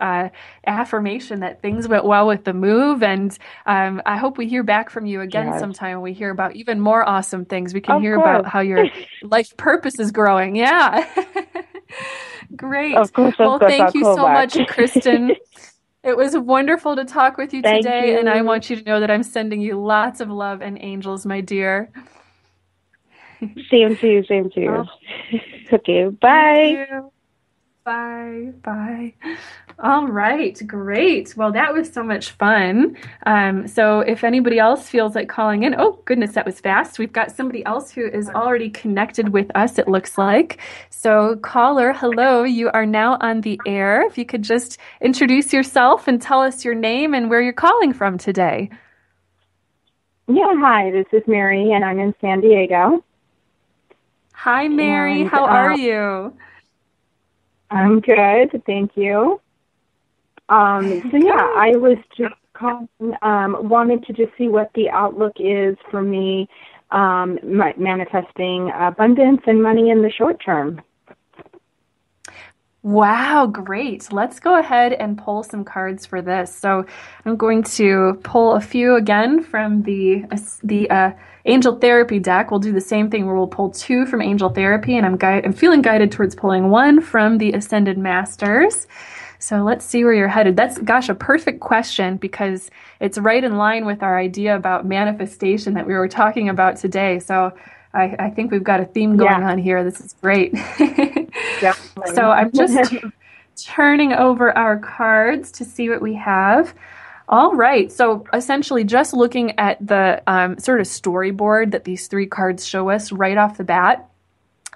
affirmation that things went well with the move. And I hope we hear back from you again sometime when we hear about even more awesome things. We can hear about how your life purpose is growing. Yeah. Great. Of course, thank you so much, Kristen. It was wonderful to talk with you today, and I want you to know that I'm sending you lots of love and angels, my dear. Same to you. Oh. Okay, bye. Bye. All right, great. Well, that was so much fun. So if anybody else feels like calling in, oh goodness, that was fast. We've got somebody else who is already connected with us, it looks like. So caller, hello, you are now on the air. If you could just introduce yourself and tell us your name and where you're calling from today. Yeah, hi, this is Mary, and I'm in San Diego. Hi, Mary. How are you? I'm good, thank you. I was just calling, wanted to just see what the outlook is for me, manifesting abundance and money in the short term. Wow, great. Let's go ahead and pull some cards for this. So I'm going to pull a few again from the Angel Therapy deck. We'll do the same thing where we'll pull two from Angel Therapy, and I'm feeling guided towards pulling one from the Ascended Masters. So let's see where you're headed. That's, a perfect question, because it's right in line with our idea about manifestation that we were talking about today. So I think we've got a theme going on here. This is great. So I'm just turning over our cards to see what we have. All right. So essentially just looking at the sort of storyboard that these three cards show us right off the bat,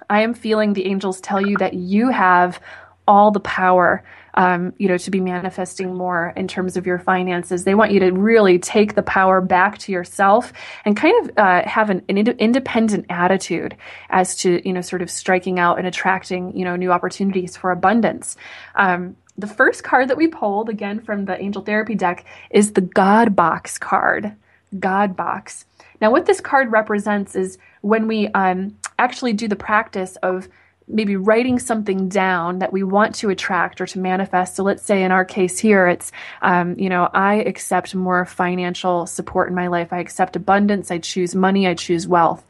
I am feeling the angels tell you that you have all the power to be manifesting more in terms of your finances. They want you to really take the power back to yourself and kind of have an independent attitude as to, sort of striking out and attracting, new opportunities for abundance. The first card that we pulled, again, from the Angel Therapy deck, is the God Box card. God Box. Now, what this card represents is when we actually do the practice of maybe writing something down that we want to attract or to manifest. So let's say in our case here, it's, I accept more financial support in my life. I accept abundance. I choose money. I choose wealth.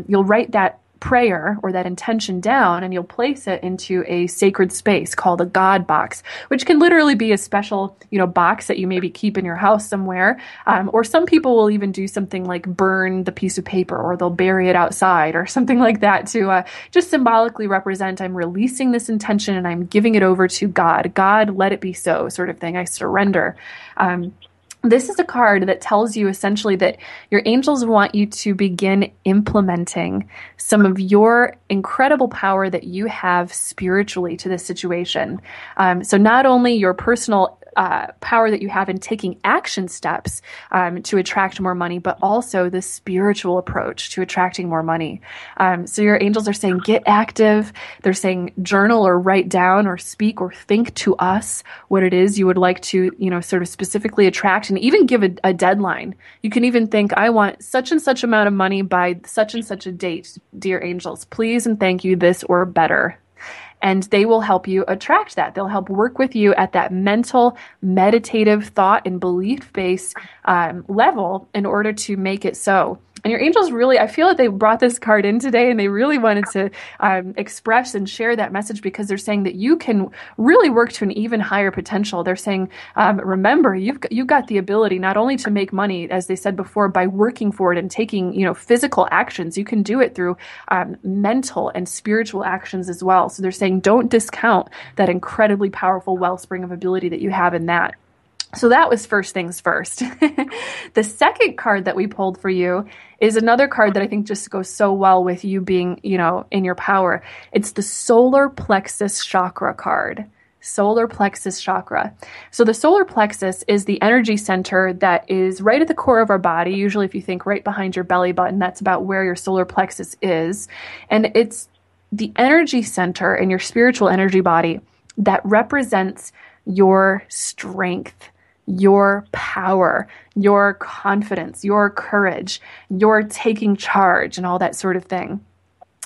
You'll write that prayer or that intention down, and you'll place it into a sacred space called a God box, which can literally be a special, box that you maybe keep in your house somewhere. Or some people will even do something like burn the piece of paper, or they'll bury it outside or something like that to just symbolically represent, I'm releasing this intention and I'm giving it over to God. God, let it be so, sort of thing. I surrender. This is a card that tells you essentially that your angels want you to begin implementing some of your incredible power that you have spiritually to this situation. So not only your personal power that you have in taking action steps to attract more money, but also the spiritual approach to attracting more money. So your angels are saying, get active. They're saying journal or write down or speak or think to us what it is you would like to, sort of specifically attract, and even give a deadline. You can even think, I want such and such amount of money by such and such a date, dear angels. Please and thank you, this or better. And they will help you attract that. They'll help work with you at that mental, meditative thought and belief-based level in order to make it so. And your angels really, I feel like they brought this card in today and they really wanted to express and share that message, because they're saying that you can really work to an even higher potential. They're saying, remember, you've got the ability not only to make money, as they said before, by working for it and taking, physical actions. You can do it through mental and spiritual actions as well. So they're saying, don't discount that incredibly powerful wellspring of ability that you have in that. So that was first things first. The second card that we pulled for you is another card that I think just goes so well with you being, in your power. It's the solar plexus chakra card. Solar plexus chakra. So the solar plexus is the energy center that is right at the core of our body. Usually if you think right behind your belly button, that's about where your solar plexus is. And it's the energy center in your spiritual energy body that represents your strength, your power, your confidence, your courage, your taking charge, and all that sort of thing.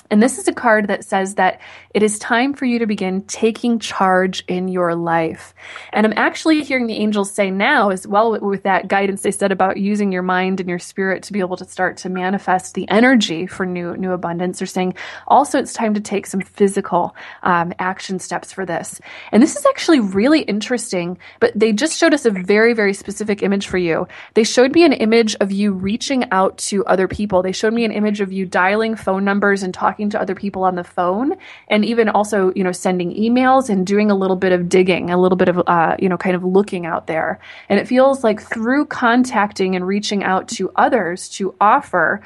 And this is a card that says that it is time for you to begin taking charge in your life. And I'm actually hearing the angels say now, as well, with that guidance they said about using your mind and your spirit to be able to start to manifest the energy for new abundance. They're saying also it's time to take some physical action steps for this. And this is actually really interesting, but they just showed us a very, very specific image for you. They showed me an image of you reaching out to other people. They showed me an image of you dialing phone numbers and talking to other people on the phone, and even also, sending emails and doing a little bit of digging, a little bit of, kind of looking out there. And it feels like through contacting and reaching out to others to offer,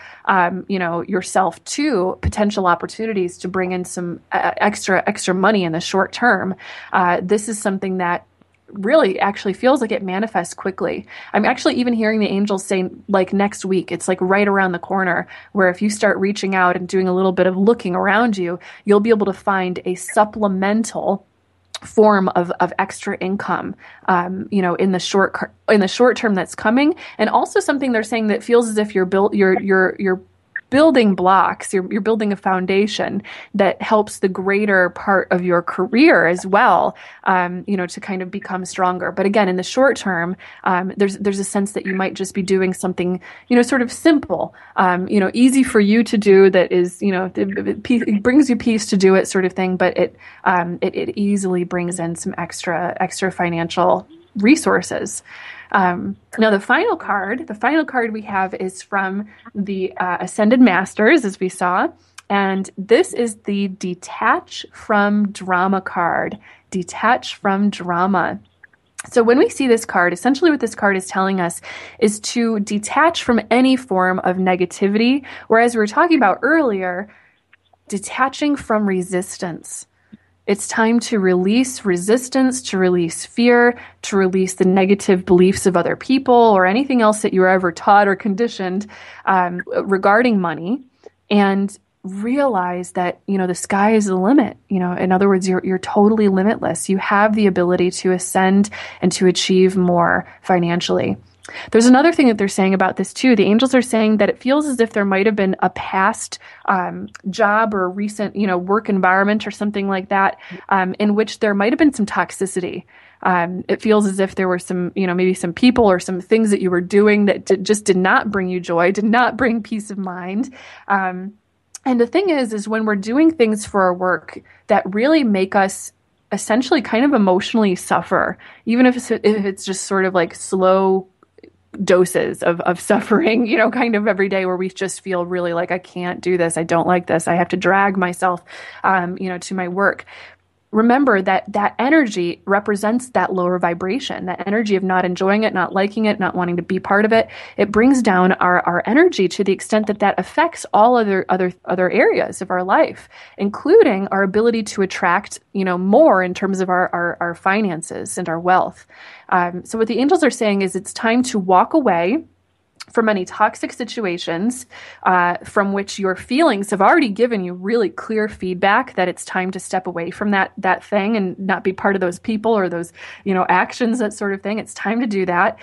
yourself to potential opportunities to bring in some extra money in the short term. This is something that really actually feels like it manifests quickly. I'm actually even hearing the angels say, like, next week, it's like right around the corner, where if you start reaching out and doing a little bit of looking around you, you'll be able to find a supplemental form of extra income, in the short term that's coming. And also something they're saying that feels as if you're building blocks, you're building a foundation that helps the greater part of your career as well, to kind of become stronger. But again, in the short term, there's a sense that you might just be doing something, sort of simple, easy for you to do, that is, it brings you peace to do it, sort of thing. But it easily brings in some extra financial resources. Now the final card we have is from the Ascended Masters, as we saw, and this is the Detach from Drama card. Detach from drama. So when we see this card, essentially what this card is telling us is to detach from any form of negativity, whereas we were talking about earlier, detaching from resistance. It's time to release resistance, to release fear, to release the negative beliefs of other people or anything else that you were ever taught or conditioned regarding money, and realize that, the sky is the limit. In other words, you're totally limitless. You have the ability to ascend and to achieve more financially. There's another thing that they're saying about this too. The angels are saying that it feels as if there might have been a past job or recent, work environment or something like that, in which there might have been some toxicity. It feels as if there were some, maybe some people or some things that you were doing that just did not bring you joy, did not bring peace of mind. And the thing is when we're doing things for our work that really make us essentially kind of emotionally suffer, even if it's just sort of like slow doses of suffering, kind of every day, where we just feel really like, I can't do this. I don't like this. I have to drag myself, to my work. remember that that energy represents that lower vibration, that energy of not enjoying it, not liking it, not wanting to be part of it. It brings down our energy to the extent that that affects all other areas of our life, including our ability to attract, more in terms of our finances and our wealth. So what the angels are saying is it's time to walk away from any toxic situations from which your feelings have already given you really clear feedback that it's time to step away from that thing and not be part of those people or those actions, that sort of thing. It's time to do that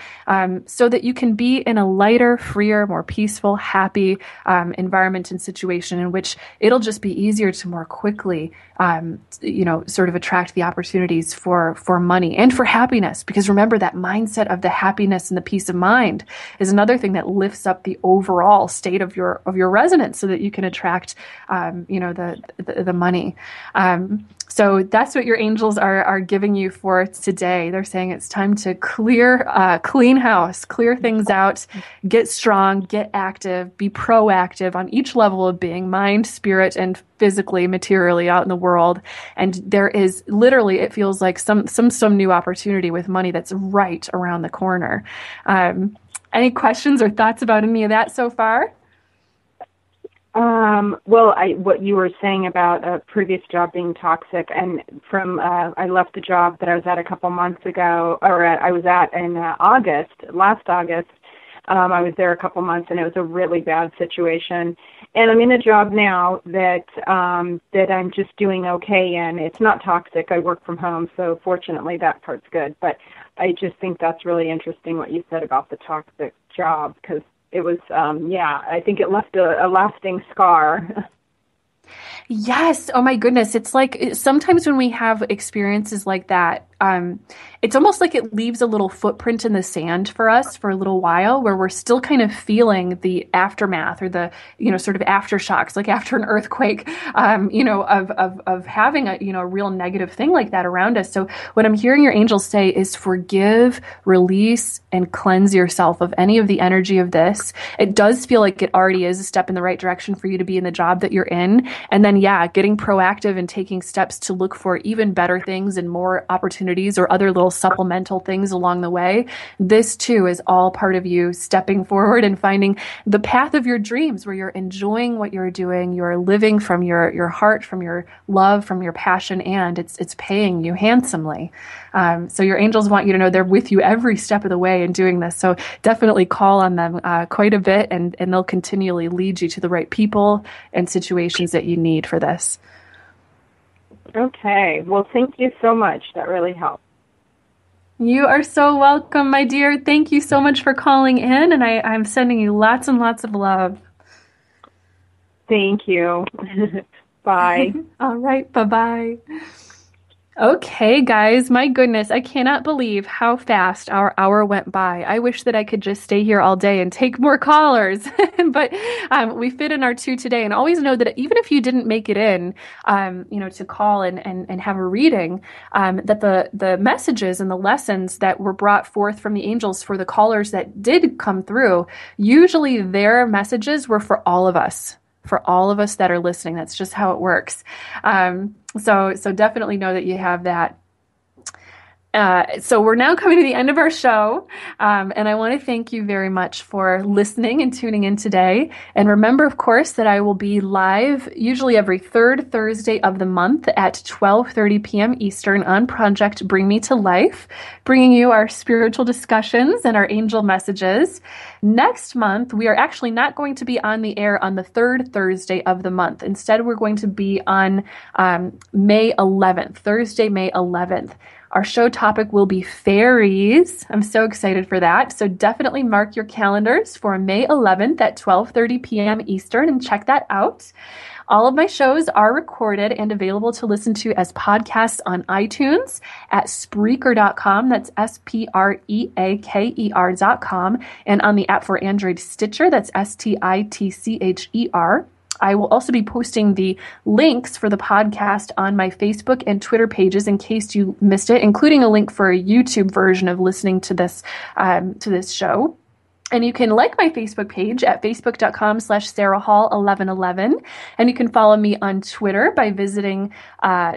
so that you can be in a lighter, freer, more peaceful, happy environment and situation in which it'll just be easier to more quickly sort of attract the opportunities for money and for happiness. Because remember, that mindset of the happiness and the peace of mind is another thing that lifts up the overall state of your resonance so that you can attract the money. So that's what your angels are giving you for today. They're saying it's time to clean house, clear things out, get strong, get active, be proactive on each level of being, mind, spirit, and physically, materially out in the world. And there is literally, it feels like some new opportunity with money that's right around the corner. Any questions or thoughts about any of that so far? What you were saying about a previous job being toxic, and I left the job that I was at a couple months ago, I was at in last August. I was there a couple months, and it was a really bad situation. And I'm in a job now that I'm just doing okay in. It's not toxic. I work from home, so fortunately that part's good. But I just think that's really interesting what you said about the toxic job, because it was, I think it left a lasting scar. Yes. Oh my goodness. It's like sometimes when we have experiences like that, it's almost like it leaves a little footprint in the sand for us for a little while, where we're still kind of feeling the aftermath or the, sort of aftershocks, like after an earthquake, of having a real negative thing like that around us. So what I'm hearing your angels say is forgive, release, and cleanse yourself of any of the energy of this. It does feel like it already is a step in the right direction for you to be in the job that you're in. And then, getting proactive and taking steps to look for even better things and more opportunities or other little supplemental things along the way. This too is all part of you stepping forward and finding the path of your dreams, where you're enjoying what you're doing, you're living from your heart, from your love, from your passion, and it's paying you handsomely. So your angels want you to know they're with you every step of the way in doing this. So definitely call on them quite a bit, and they'll continually lead you to the right people and situations that you need for this. Okay. Well, thank you so much. That really helped. You are so welcome, my dear. Thank you so much for calling in, and I'm sending you lots and lots of love. Thank you. Bye. All right. Bye-bye. Okay, guys, my goodness, I cannot believe how fast our hour went by. I wish that I could just stay here all day and take more callers, but we fit in our 2 today. And always know that even if you didn't make it in, to call and have a reading, that the messages and the lessons that were brought forth from the angels for the callers that did come through, usually their messages were for all of us. For all of us that are listening. That's just how it works. So definitely know that you have that. So we're now coming to the end of our show, and I want to thank you very much for listening and tuning in today. And remember, of course, that I will be live usually every third Thursday of the month at 12:30 p.m. Eastern on Project Bring Me to Life, bringing you our spiritual discussions and our angel messages. Next month, we are actually not going to be on the air on the third Thursday of the month. Instead, we're going to be on May 11th, Thursday, May 11th. Our show topic will be fairies. I'm so excited for that. So definitely mark your calendars for May 11th at 12:30 p.m. Eastern and check that out. All of my shows are recorded and available to listen to as podcasts on iTunes at Spreaker.com. That's Spreaker.com. And on the app for Android, Stitcher. That's Stitcher. I will also be posting the links for the podcast on my Facebook and Twitter pages in case you missed it, including a link for a YouTube version of listening to this show. And you can like my Facebook page at facebook.com/sarahhall1111. And you can follow me on Twitter by visiting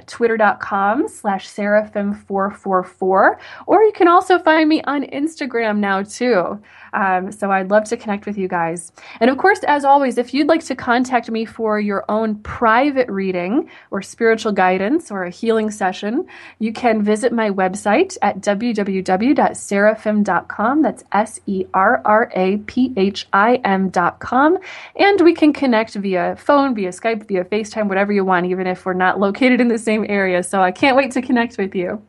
twitter.com/seraphim444. Or you can also find me on Instagram now too. So I'd love to connect with you guys. And of course, as always, if you'd like to contact me for your own private reading or spiritual guidance or a healing session, you can visit my website at www.seraphim.com. That's SERRAPHIM.com. And we can connect via phone, via Skype, via FaceTime, whatever you want, even if we're not located in the same area. So I can't wait to connect with you.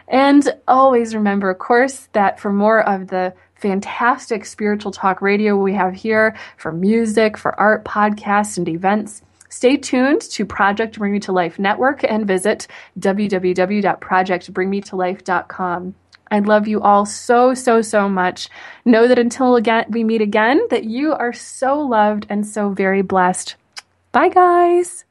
And always remember, of course, that for more of the fantastic spiritual talk radio we have here, for music, for art, podcasts, and events, stay tuned to Project Bring Me to Life Network and visit www.projectbringmetolife.com. I love you all so, so, so much. Know that until we meet again, that you are so loved and so very blessed. Bye, guys.